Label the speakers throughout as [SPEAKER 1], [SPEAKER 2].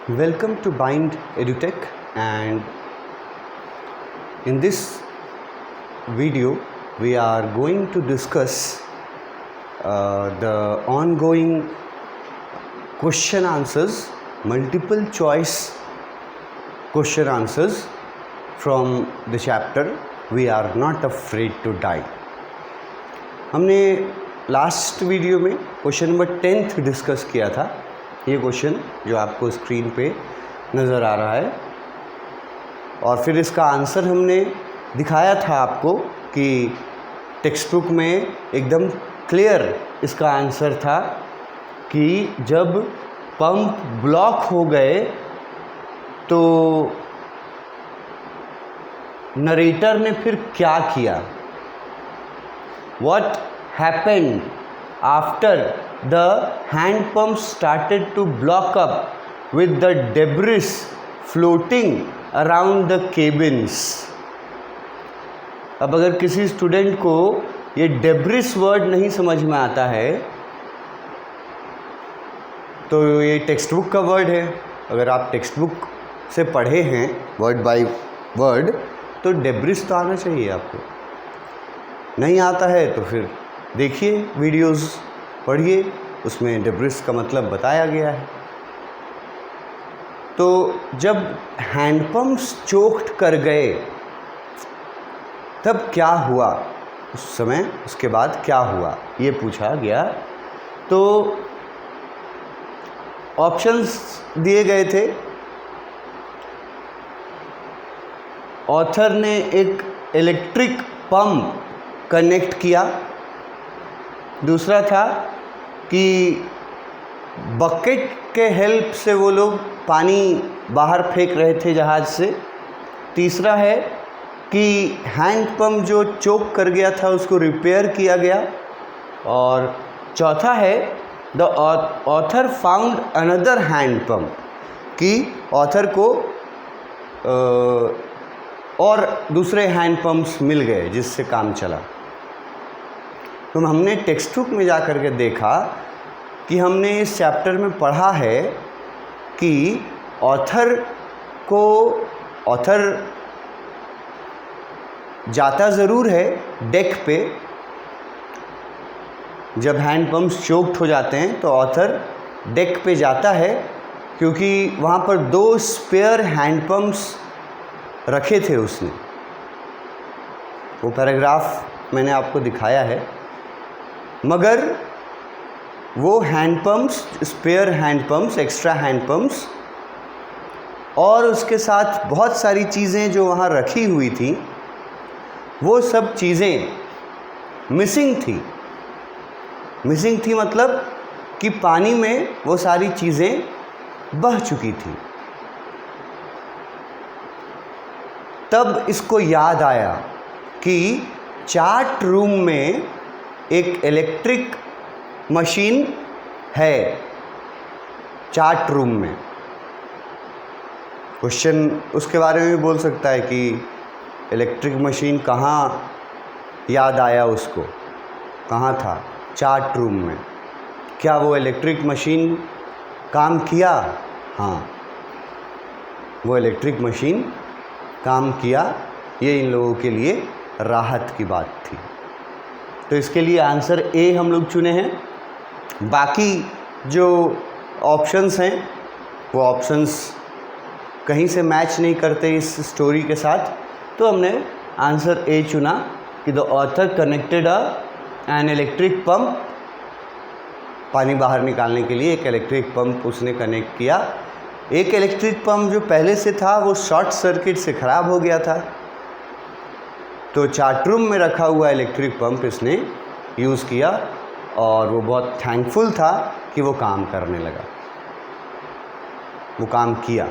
[SPEAKER 1] Welcome to Bind EduTech, and in this video we are going to discuss the ongoing question answers, multiple choice question answers from the chapter We Are Not Afraid to Die. हमने last video में question number 10 discuss किया था। ये question जो आपको screen पे नज़र आ रहा है, और फिर इसका आंसर हमने दिखाया था आपको कि टेक्स्ट बुक में एकदम क्लियर इसका आंसर था कि जब पंप ब्लॉक हो गए तो नरेटर ने फिर क्या किया। What happened after the hand pump started to block up with the debris floating around the cabins? अब अगर किसी स्टूडेंट को ये डेब्रिस वर्ड नहीं समझ में आता है तो ये टेक्स्ट बुक का वर्ड है। अगर आप टेक्स्ट बुक से पढ़े हैं वर्ड बाय वर्ड तो डेब्रिस तो आना चाहिए आपको। नहीं आता है तो फिर देखिए वीडियोस, पढ़िए, उसमें डेब्रिस का मतलब बताया गया है। तो जब हैंडपम्प्स चोक्ड कर गए तब क्या हुआ, उस समय उसके बाद क्या हुआ ये पूछा गया। तो ऑप्शंस दिए गए थे। ऑथर ने एक इलेक्ट्रिक पंप कनेक्ट किया। दूसरा था कि बकेट के हेल्प से वो लोग पानी बाहर फेंक रहे थे जहाज़ से। तीसरा है कि हैंड पंप जो चोक कर गया था उसको रिपेयर किया गया। और चौथा है the author found another hand pump, कि ऑथर को और दूसरे हैंड पंप्स मिल गए जिससे काम चला। तो हमने टेक्स्ट बुक में जा कर के देखा कि हमने इस चैप्टर में पढ़ा है कि ऑथर जाता ज़रूर है डेक पे। जब हैंड पंप्स चोक्ड हो जाते हैं तो ऑथर डेक पे जाता है, क्योंकि वहाँ पर 2 स्पेयर हैंड पंप्स रखे थे उसने। वो पैराग्राफ मैंने आपको दिखाया है। मगर वो hand pumps, spare hand pumps, extra hand pumps और उसके साथ बहुत सारी चीज़ें जो वहाँ रखी हुई थी, वो सब चीज़ें मिसिंग थी मतलब कि पानी में वो सारी चीज़ें बह चुकी थी। तब इसको याद आया कि चार्ट रूम में एक इलेक्ट्रिक मशीन है। चार्ट रूम में क्वेश्चन उसके बारे में भी बोल सकता है कि इलेक्ट्रिक मशीन कहाँ याद आया उसको, कहाँ था, चार्ट रूम में। क्या वो इलेक्ट्रिक मशीन काम किया? हाँ, वो इलेक्ट्रिक मशीन काम किया। ये इन लोगों के लिए राहत की बात थी। तो इसके लिए आंसर ए हम लोग चुने हैं। बाकी जो ऑप्शंस हैं वो ऑप्शंस कहीं से मैच नहीं करते इस स्टोरी के साथ, तो हमने आंसर ए चुना कि the author connected an electric pump. पानी बाहर निकालने के लिए एक इलेक्ट्रिक पंप उसने कनेक्ट किया। एक इलेक्ट्रिक पंप जो पहले से था वो शॉर्ट सर्किट से ख़राब हो गया था, तो चार्ट रूम में रखा हुआ इलेक्ट्रिक पंप इसने यूज़ किया और वो बहुत थैंकफुल था कि वो काम करने लगा, वो काम किया।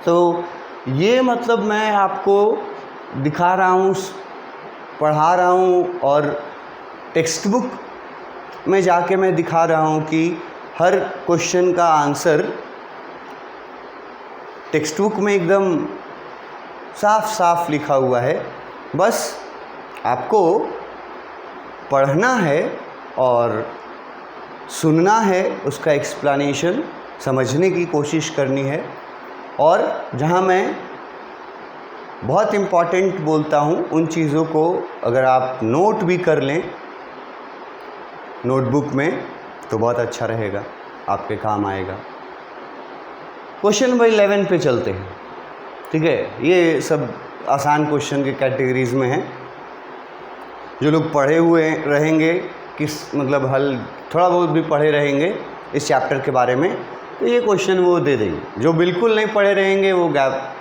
[SPEAKER 1] तो ये मतलब मैं आपको दिखा रहा हूँ, पढ़ा रहा हूँ, और टेक्स्ट बुक में जाके मैं दिखा रहा हूँ कि हर क्वेश्चन का आंसर टेक्स्ट बुक में एकदम साफ साफ लिखा हुआ है। बस आपको पढ़ना है और सुनना है उसका एक्सप्लेनेशन, समझने की कोशिश करनी है। और जहाँ मैं बहुत इम्पॉर्टेंट बोलता हूँ उन चीज़ों को अगर आप नोट भी कर लें नोटबुक में तो बहुत अच्छा रहेगा, आपके काम आएगा। क्वेश्चन नंबर 11 पे चलते हैं। ठीक है, ये सब आसान क्वेश्चन के कैटेगरीज में हैं। जो लोग पढ़े हुए रहेंगे, किस मतलब हल थोड़ा बहुत भी पढ़े रहेंगे इस चैप्टर के बारे में, तो ये क्वेश्चन वो दे देंगे। जो बिल्कुल नहीं पढ़े रहेंगे वो गैप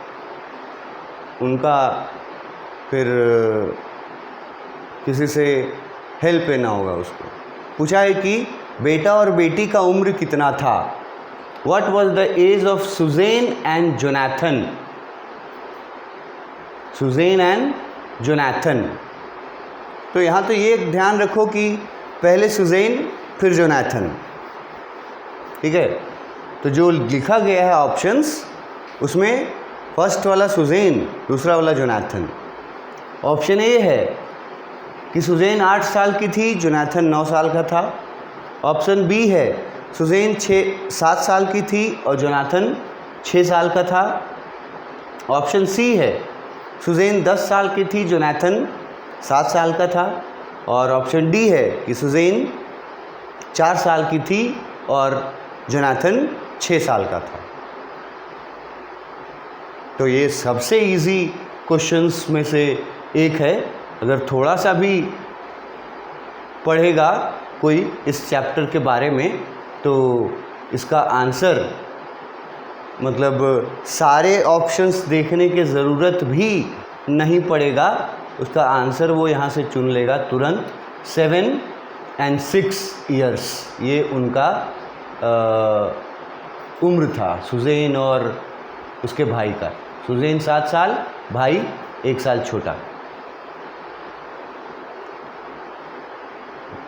[SPEAKER 1] उनका फिर किसी से हेल्प लेना होगा उसको। पूछा है कि बेटा और बेटी का उम्र कितना था। What was the age of Suzanne and Jonathan? Suzanne and Jonathan। तो यहाँ तो ये ध्यान रखो कि पहले सुज़ैन फिर जोनाथन। ठीक है, तो जो लिखा गया है ऑप्शंस उसमें फर्स्ट वाला सुज़ैन, दूसरा वाला जोनाथन। ऑप्शन ए है कि सुज़ैन 8 साल की थी, जोनाथन 9 साल का था। ऑप्शन बी है सुज़ैन 7 साल की थी और जोनाथन 6 साल का था। ऑप्शन सी है सुज़ैन 10 साल की थी, जोनाथन 7 साल का था। और ऑप्शन डी है कि सुज़ैन 4 साल की थी और जोनाथन 6 साल का था। तो ये सबसे इजी क्वेश्चंस में से एक है। अगर थोड़ा सा भी पढ़ेगा कोई इस चैप्टर के बारे में तो इसका आंसर मतलब सारे ऑप्शंस देखने की ज़रूरत भी नहीं पड़ेगा, उसका आंसर वो यहाँ से चुन लेगा तुरंत। 7 and 6 years ये उनका उम्र था, सुज़ैन और उसके भाई का। सुज़ैन 7 साल, भाई 1 साल छोटा।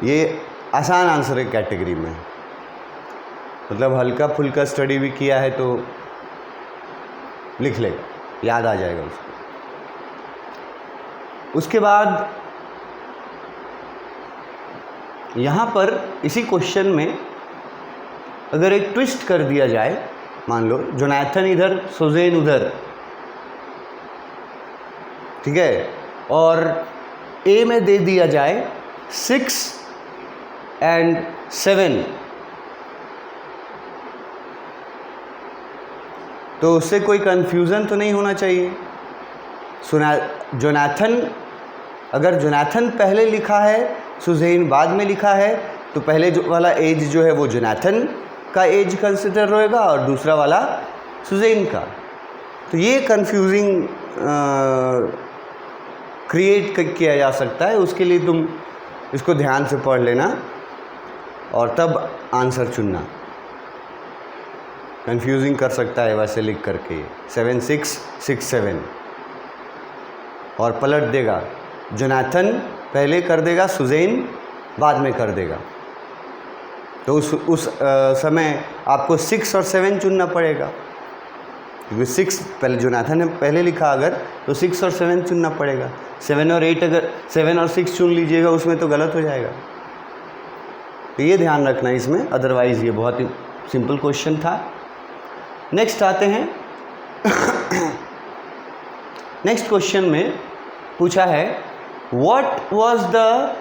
[SPEAKER 1] ये आसान आंसर है कैटेगरी में, मतलब हल्का फुल्का स्टडी भी किया है तो लिख लेगा, याद आ जाएगा उसको। उसके बाद यहाँ पर इसी क्वेश्चन में अगर एक ट्विस्ट कर दिया जाए, मान लो जोनाथन इधर सुज़ैन उधर, ठीक है, और ए में दे दिया जाए 6 and 7, तो उससे कोई कन्फ्यूज़न तो नहीं होना चाहिए। जोनाथन, अगर जोनाथन पहले लिखा है सुज़ैन बाद में लिखा है तो पहले जो वाला एज जो है वो जोनाथन का एज कंसिडर होएगा और दूसरा वाला सुज़ैन का। तो ये कन्फ्यूजिंग क्रिएट किया जा सकता है, उसके लिए तुम इसको ध्यान से पढ़ लेना और तब आंसर चुनना। कंफ्यूजिंग कर सकता है वैसे लिख करके 7 6 6 7 और पलट देगा, जोनाथन पहले कर देगा, सुज़ैन बाद में कर देगा। तो उस समय आपको 6 और 7 चुनना पड़ेगा, क्योंकि 6 पहले जोनाथन ने पहले लिखा अगर तो 6 और 7 चुनना पड़ेगा। 7 और 8 अगर 7 और 6 चुन लीजिएगा उसमें तो गलत हो जाएगा। तो ये ध्यान रखना इसमें, अदरवाइज़ ये बहुत ही सिंपल क्वेश्चन था। नेक्स्ट आते हैं। नेक्स्ट क्वेश्चन में पूछा है what was the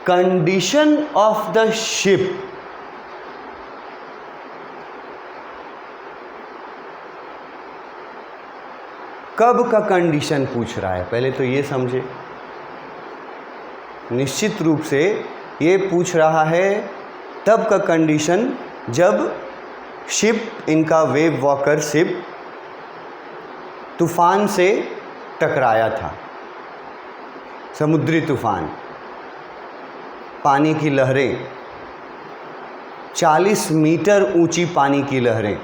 [SPEAKER 1] condition of the ship. कब का कंडीशन पूछ रहा है, पहले तो ये समझे। निश्चित रूप से ये पूछ रहा है तब का कंडीशन जब शिप, इनका वेव वॉकर शिप तूफान से टकराया था। समुद्री तूफान, पानी की लहरें, 40 मीटर ऊंची पानी की लहरें,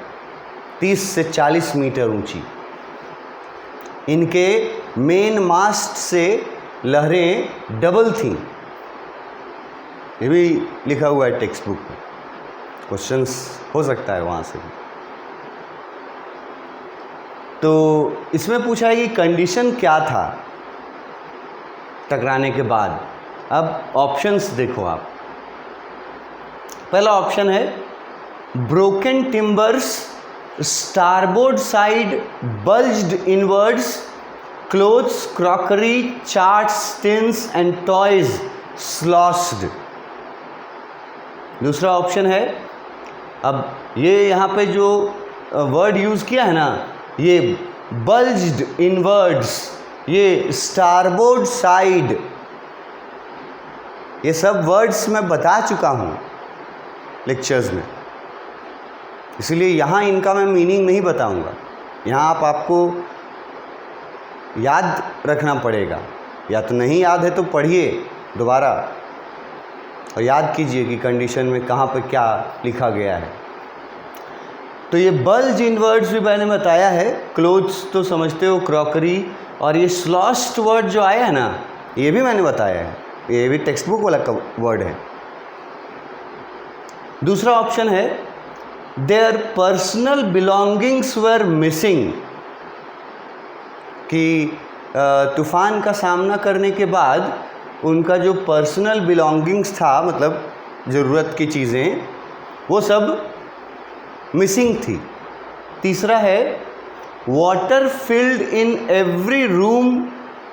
[SPEAKER 1] 30 से 40 मीटर ऊंची। इनके मेन मास्ट से लहरें डबल थीं। ये भी लिखा हुआ है टेक्स्ट बुक में, क्वेश्चंस हो सकता है वहाँ से भी। तो इसमें पूछा है कि कंडीशन क्या था टकराने के बाद। अब ऑप्शंस देखो आप। पहला ऑप्शन है broken timbers, starboard side bulged inwards, clothes, crockery, charts, tins and toys sloshed. दूसरा ऑप्शन है, अब ये यहाँ पे जो वर्ड यूज़ किया है ना, ये बल्ज्ड इनवर्ड्स, ये स्टारबोर्ड साइड, ये सब वर्ड्स मैं बता चुका हूँ लेक्चर्स में, इसलिए यहाँ इनका मैं मीनिंग नहीं बताऊँगा। यहाँ आपको याद रखना पड़ेगा, या तो नहीं याद है तो पढ़िए दोबारा और याद कीजिए कि कंडीशन में कहाँ पे क्या लिखा गया है। तो ये बल्ज इनवर्ड्स भी मैंने बताया है, क्लोथ्स तो समझते हो, क्रॉकरी, और ये स्लॉस्ट वर्ड जो आया है ना, ये भी मैंने बताया है, ये भी टेक्स्ट बुक वाला वर्ड है। दूसरा ऑप्शन है their personal belongings were missing, कि तूफ़ान का सामना करने के बाद उनका जो पर्सनल बिलोंगिंग्स था, मतलब ज़रूरत की चीज़ें, वो सब मिसिंग थी। तीसरा है water filled in every room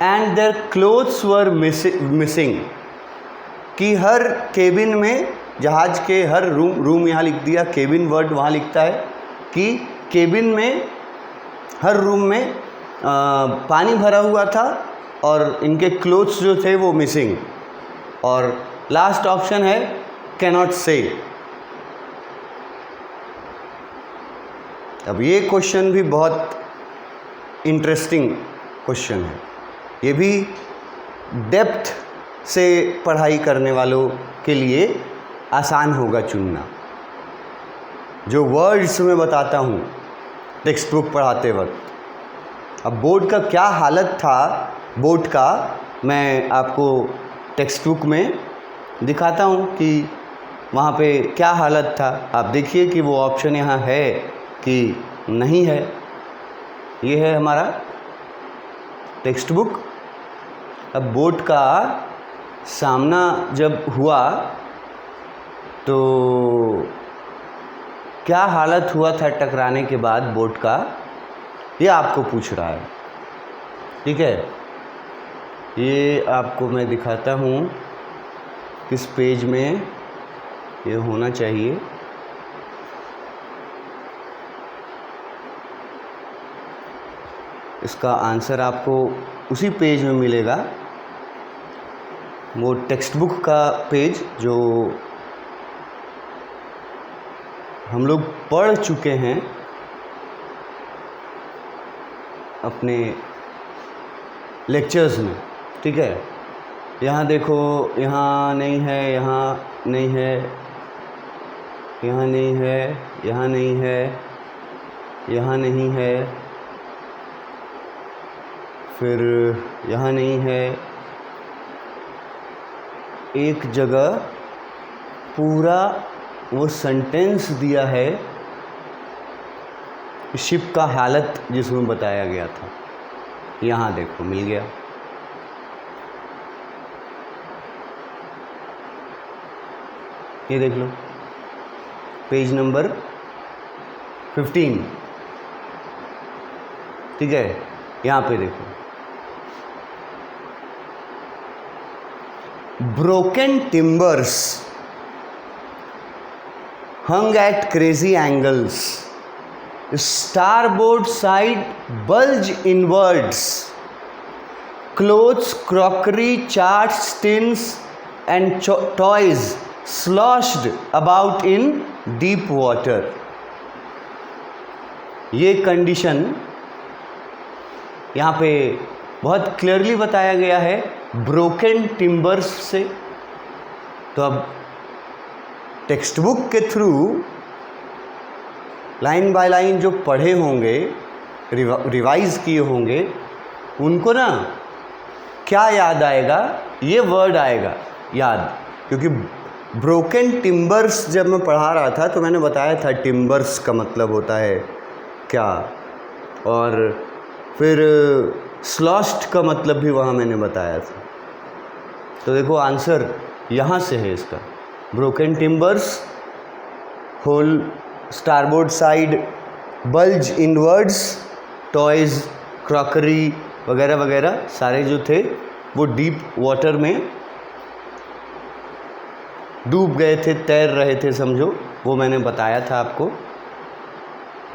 [SPEAKER 1] and their clothes were missing, कि हर केबिन में, जहाज़ के हर रूम यहाँ लिख दिया, केबिन वर्ड वहाँ लिखता है कि केबिन में हर रूम में पानी भरा हुआ था और इनके क्लोथ्स जो थे वो मिसिंग। और लास्ट ऑप्शन है कैनॉट से। अब ये क्वेश्चन भी बहुत इंटरेस्टिंग क्वेश्चन है, ये भी डेप्थ से पढ़ाई करने वालों के लिए आसान होगा चुनना। जो वर्ड्स मैं बताता हूँ टेक्स्ट बुक पढ़ाते वक्त, अब बोर्ड का क्या हालत था, बोर्ड का मैं आपको टेक्स्ट बुक में दिखाता हूँ कि वहाँ पे क्या हालत था। आप देखिए कि वो ऑप्शन यहाँ है कि नहीं है। ये है हमारा टेक्स्ट बुक। अब बोर्ड का सामना जब हुआ तो क्या हालत हुआ था टकराने के बाद बोर्ड का, ये आपको पूछ रहा है। ठीक है, ये आपको मैं दिखाता हूँ किस पेज में ये होना चाहिए। इसका आंसर आपको उसी पेज में मिलेगा, वो टेक्स्ट बुक का पेज जो हम लोग पढ़ चुके हैं अपने लेक्चर्स में। ठीक है, यहाँ देखो, यहाँ नहीं है, यहाँ नहीं है, यहाँ नहीं है, यहाँ नहीं है, यहाँ नहीं है, फिर यहाँ नहीं है। एक जगह पूरा वो सेंटेंस दिया है शिप का हालत जिसमें बताया गया था, यहाँ देखो मिल गया। ये देख लो पेज नंबर 15। ठीक है, यहाँ पे देखो broken timbers hung at crazy angles, starboard side bulge inwards, clothes, crockery, charts, tins and toys sloshed about in deep water। ये कंडीशन यहाँ पे बहुत क्लियरली बताया गया है ब्रोकन टिम्बर्स से। तो अब टेक्स्ट बुक के थ्रू लाइन बाय लाइन जो पढ़े होंगे, रिवाइज किए होंगे, उनको ना क्या याद आएगा, ये वर्ड आएगा याद। क्योंकि ब्रोकन टिम्बर्स जब मैं पढ़ा रहा था तो मैंने बताया था टिम्बर्स का मतलब होता है क्या, और फिर स्लॉस्ट का मतलब भी वहाँ मैंने बताया था। तो देखो आंसर यहाँ से है इसका, broken timbers hole starboard side, bulge inwards, toys, crockery वगैरह वगैरह सारे जो थे वो डीप वाटर में डूब गए थे, तैर रहे थे समझो, वो मैंने बताया था आपको।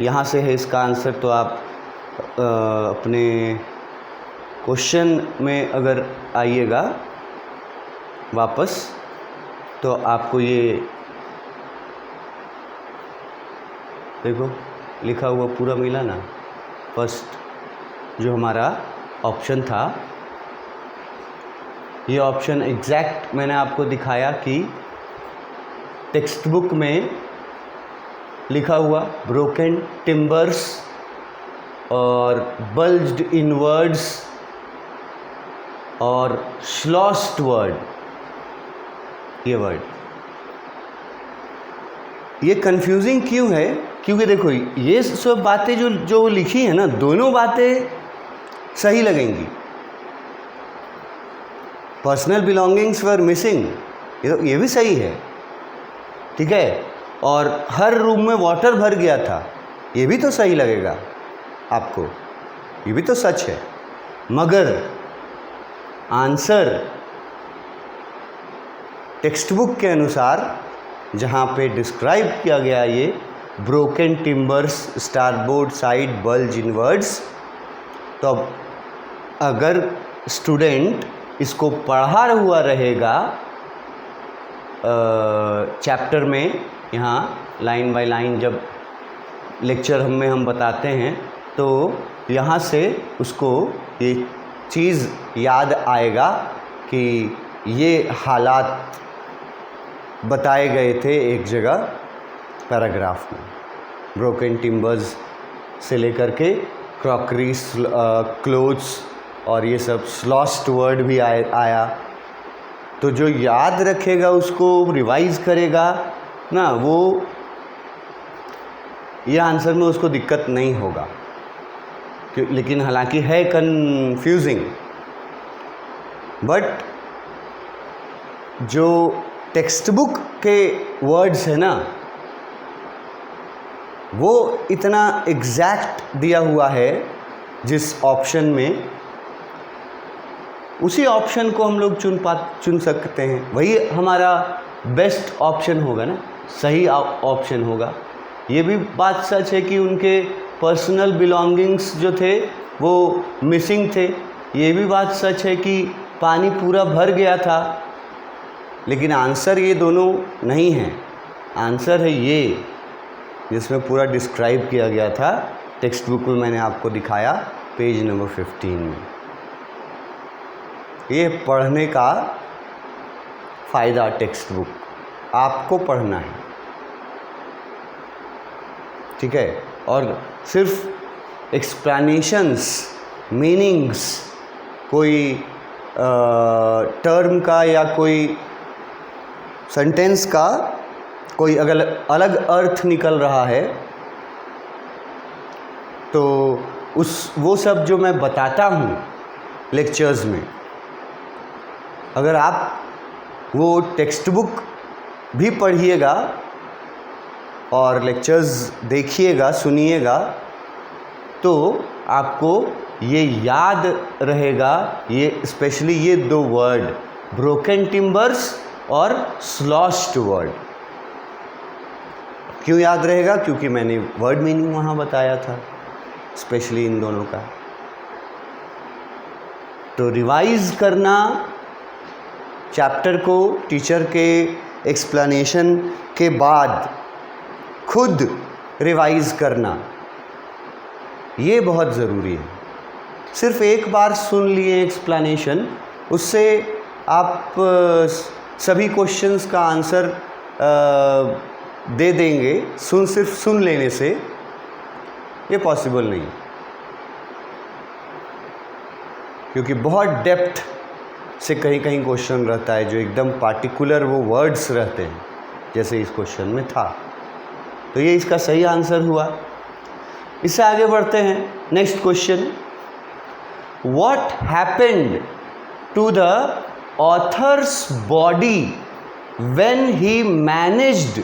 [SPEAKER 1] यहाँ से है इसका आंसर। तो आप अपने क्वेश्चन में अगर आइएगा वापस तो आपको ये देखो लिखा हुआ पूरा मिला ना। फर्स्ट जो हमारा ऑप्शन था, ये ऑप्शन एग्जैक्ट मैंने आपको दिखाया कि टेक्स्ट बुक में लिखा हुआ ब्रोकन टिम्बर्स और बल्ज्ड इनवर्ड्स और स्लॉस्ट वर्ड, ये वर्ड ये कंफ्यूजिंग क्यों है? क्योंकि देखो ये सब बातें जो लिखी है ना, दोनों बातें सही लगेंगी। पर्सनल बिलोंगिंग्स वर मिसिंग, ये भी सही है, ठीक है। और हर रूम में वाटर भर गया था, ये भी तो सही लगेगा आपको, ये भी तो सच है। मगर आंसर टेक्स्ट बुक के अनुसार जहाँ पे डिस्क्राइब किया गया ये broken timbers, starboard side, bulge inwards, तो अब अगर स्टूडेंट इसको पढ़ा हुआ रहेगा चैप्टर में, यहाँ लाइन बाय लाइन जब लेक्चर हम बताते हैं तो यहाँ से उसको ये चीज़ याद आएगा कि ये हालात बताए गए थे एक जगह पैराग्राफ में। ब्रोकन टिम्बर्स से लेकर के क्रॉकरी, क्लोथ्स और ये सब स्लॉस्ट वर्ड भी आया। तो जो याद रखेगा उसको रिवाइज करेगा ना, वो ये आंसर में उसको दिक्कत नहीं होगा। लेकिन हालांकि है कन्फ्यूजिंग, बट जो टेक्स्ट बुक के वर्ड्स है ना, वो इतना एग्जैक्ट दिया हुआ है जिस ऑप्शन में, उसी ऑप्शन को हम लोग चुन सकते हैं, वही हमारा बेस्ट ऑप्शन होगा ना, सही ऑप्शन होगा। ये भी बात सच है कि उनके पर्सनल बिलोंगिंग्स जो थे वो मिसिंग थे, ये भी बात सच है कि पानी पूरा भर गया था। लेकिन आंसर ये दोनों नहीं है, आंसर है ये जिसमें पूरा डिस्क्राइब किया गया था टेक्स्ट बुक में, मैंने आपको दिखाया पेज नंबर 15 में। ये पढ़ने का फ़ायदा, टेक्स्ट बुक आपको पढ़ना है, ठीक है। और सिर्फ एक्सप्लेनेशंस, मीनिंग्स, कोई टर्म का या कोई सेंटेंस का कोई अगर अलग अर्थ निकल रहा है तो वो सब जो मैं बताता हूँ लेक्चर्स में, अगर आप वो टेक्स्ट बुक भी पढ़िएगा और लेक्चर्स देखिएगा, सुनिएगा, तो आपको ये याद रहेगा, ये स्पेशली ये दो वर्ड ब्रोकन टिम्बर्स और स्लॉस्ट वर्ड। क्यों याद रहेगा? क्योंकि मैंने वर्ड मीनिंग वहाँ बताया था, स्पेशली इन दोनों का। तो रिवाइज करना चैप्टर को टीचर के एक्सप्लेनेशन के बाद खुद रिवाइज करना, ये बहुत ज़रूरी है। सिर्फ एक बार सुन लिए एक्सप्लेनेशन, उससे आप सभी क्वेश्चंस का आंसर दे देंगे, सिर्फ सुन लेने से ये पॉसिबल नहीं, क्योंकि बहुत डेप्थ से कहीं कहीं क्वेश्चन रहता है जो एकदम पार्टिकुलर वो वर्ड्स रहते हैं, जैसे इस क्वेश्चन में था। तो ये इसका सही आंसर हुआ। इससे आगे बढ़ते हैं। Next question, what happened to the author's body when he managed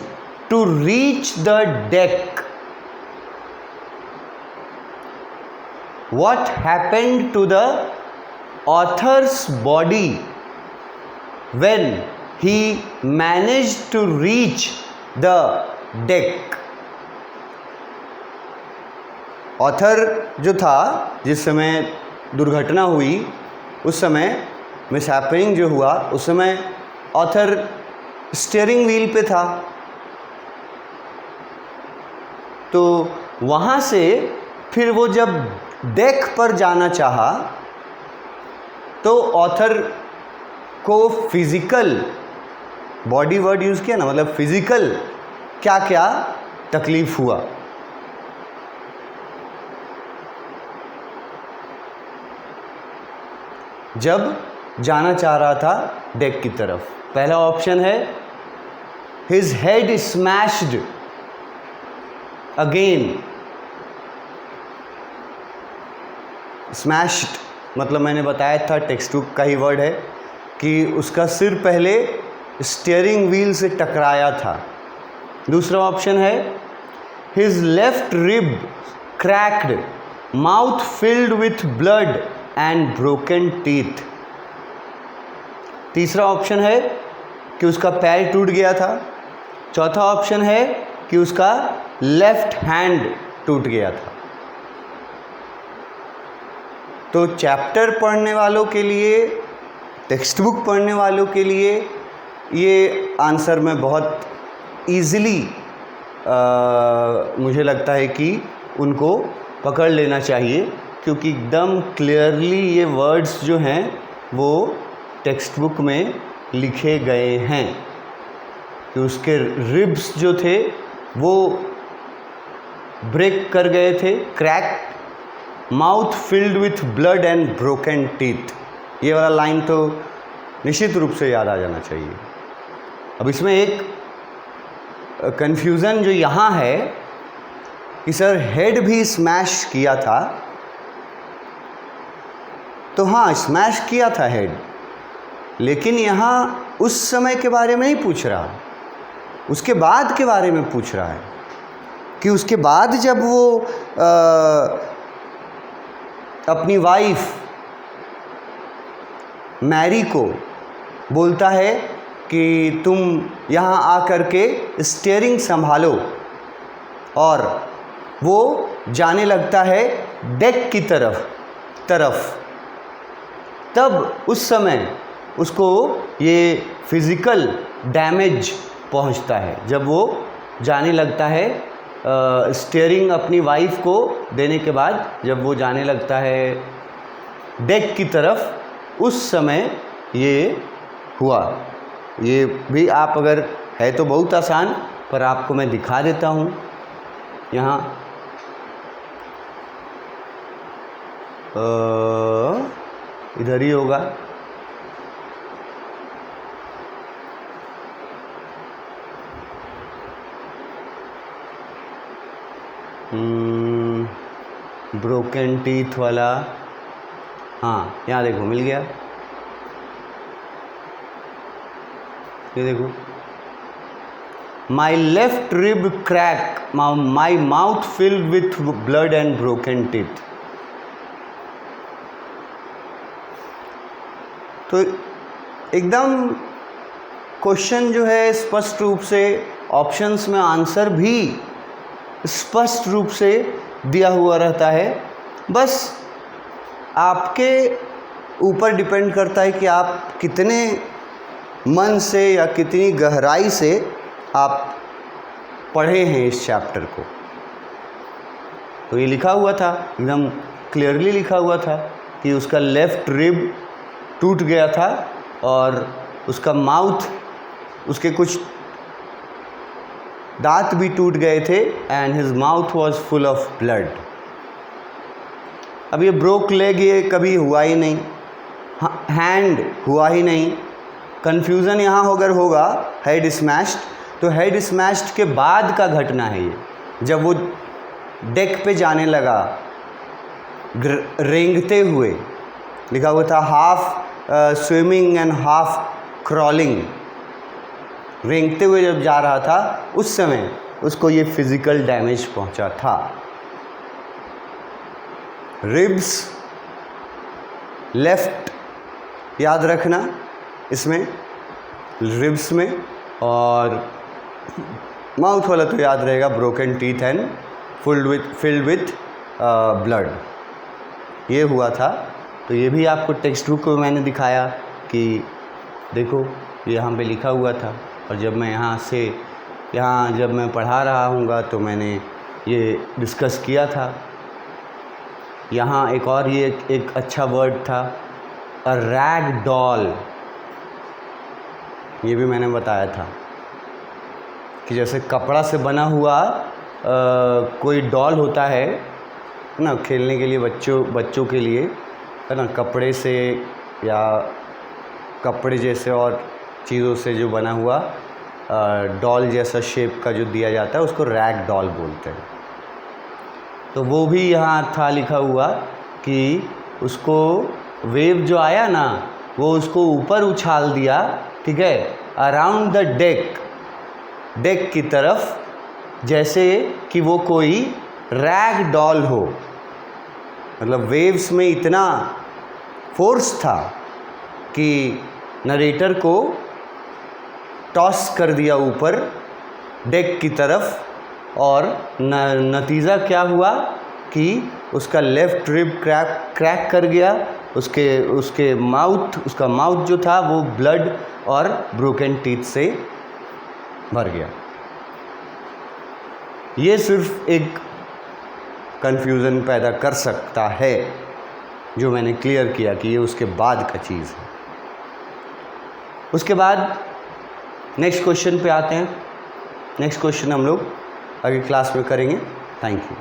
[SPEAKER 1] to reach the deck. What happened to the author's body when he managed to reach the deck? Author जो था, जिस समय दुर्घटना हुई उस समय मिसहैपनिंग जो हुआ उस समय ऑथर स्टीयरिंग व्हील पे था, तो वहाँ से फिर वो जब डेक पर जाना चाहा तो ऑथर को फिज़िकल, बॉडी वर्ड यूज़ किया ना, मतलब फिज़िकल क्या क्या तकलीफ़ हुआ। जब जाना चाह रहा था डेक की तरफ। पहला ऑप्शन है his head smashed again. Smashed मतलब मैंने बताया था, टेक्स्ट बुक का ही वर्ड है कि उसका सिर पहले स्टीयरिंग व्हील से टकराया था। दूसरा ऑप्शन है his left rib cracked, mouth filled with blood and broken teeth. तीसरा ऑप्शन है कि उसका पैर टूट गया था। चौथा ऑप्शन है कि उसका लेफ्ट हैंड टूट गया था। तो चैप्टर पढ़ने वालों के लिए, टेक्स्ट बुक पढ़ने वालों के लिए ये आंसर में बहुत ईज़िली मुझे लगता है कि उनको पकड़ लेना चाहिए, क्योंकि एकदम क्लियरली ये वर्ड्स जो हैं वो टेक्स्ट बुक में लिखे गए हैं कि उसके रिब्स जो थे वो ब्रेक कर गए थे, crack, mouth filled with blood and broken teeth. ये वाला लाइन तो निश्चित रूप से याद आ जाना चाहिए। अब इसमें एक कन्फ्यूज़न जो यहाँ है कि सर हेड भी स्मैश किया था, तो हाँ स्मैश किया था हेड, लेकिन यहाँ उस समय के बारे में नहीं पूछ रहा, उसके बाद के बारे में पूछ रहा है कि उसके बाद जब वो अपनी वाइफ मैरी को बोलता है कि तुम यहाँ आकर के स्टीयरिंग संभालो, और वो जाने लगता है डेक की तरफ, तब उस समय उसको ये फिज़िकल डैमेज पहुंचता है। जब वो जाने लगता है स्टीयरिंग अपनी वाइफ को देने के बाद, जब वो जाने लगता है डेक की तरफ, उस समय ये हुआ। ये भी आप अगर है तो बहुत आसान, पर आपको मैं दिखा देता हूँ यहाँ। इधर ही होगा। ब्रोकन टीथ वाला, हाँ यहाँ देखो मिल गया। ये देखो, my left rib crack, my mouth filled with blood and broken teeth. तो एकदम क्वेश्चन जो है स्पष्ट रूप से, ऑप्शंस में आंसर भी स्पष्ट रूप से दिया हुआ रहता है। बस आपके ऊपर डिपेंड करता है कि आप कितने मन से या कितनी गहराई से आप पढ़े हैं इस चैप्टर को। तो ये लिखा हुआ था, एकदम क्लियरली लिखा हुआ था कि उसका लेफ़्ट रिब टूट गया था और उसका माउथ, उसके कुछ दांत भी टूट गए थे, and his mouth was full of blood. अब ये ब्रोक लेग ये कभी हुआ ही नहीं, हैंड हुआ ही नहीं। कन्फ्यूज़न यहाँ अगर होगा हेड स्मैश्ड, तो हेड स्मैश्ड के बाद का घटना है ये, जब वो डेक पे जाने लगा रेंगते हुए। लिखा हुआ था half swimming and half crawling, रेंगते हुए जब जा रहा था उस समय उसको ये फिज़िकल डैमेज पहुंचा था। रिब्स लेफ्ट याद रखना इसमें, रिब्स में, और माउथ वाला तो याद रहेगा, broken teeth and filled with blood, ये हुआ था। तो ये भी आपको टेक्स्ट बुक में मैंने दिखाया कि देखो यहाँ पे लिखा हुआ था, और जब मैं यहाँ जब मैं पढ़ा रहा हूँगा तो मैंने ये डिस्कस किया था। यहाँ एक और ये एक अच्छा वर्ड था, अ रैग डॉल, ये भी मैंने बताया था कि जैसे कपड़ा से बना हुआ कोई डॉल होता है ना, खेलने के लिए बच्चों के लिए, है ना, कपड़े से या कपड़े जैसे और चीज़ों से जो बना हुआ डॉल जैसा शेप का जो दिया जाता है उसको रैग डॉल बोलते हैं। तो वो भी यहाँ था लिखा हुआ कि उसको वेव जो आया ना वो उसको ऊपर उछाल दिया, ठीक है, अराउंड द डेक की तरफ, जैसे कि वो कोई रैग डॉल हो। मतलब वेव्स में इतना फोर्स था कि नरेटर को टॉस कर दिया ऊपर डेक की तरफ, और नतीजा क्या हुआ कि उसका लेफ़्ट रिब क्रैक कर गया, उसका माउथ जो था वो ब्लड और ब्रोकन टीथ से भर गया। ये सिर्फ एक कन्फ्यूज़न पैदा कर सकता है, जो मैंने क्लियर किया कि ये उसके बाद का चीज़ है। उसके बाद नेक्स्ट क्वेश्चन पे आते हैं। नेक्स्ट क्वेश्चन हम लोग अगली क्लास में करेंगे। Thank you.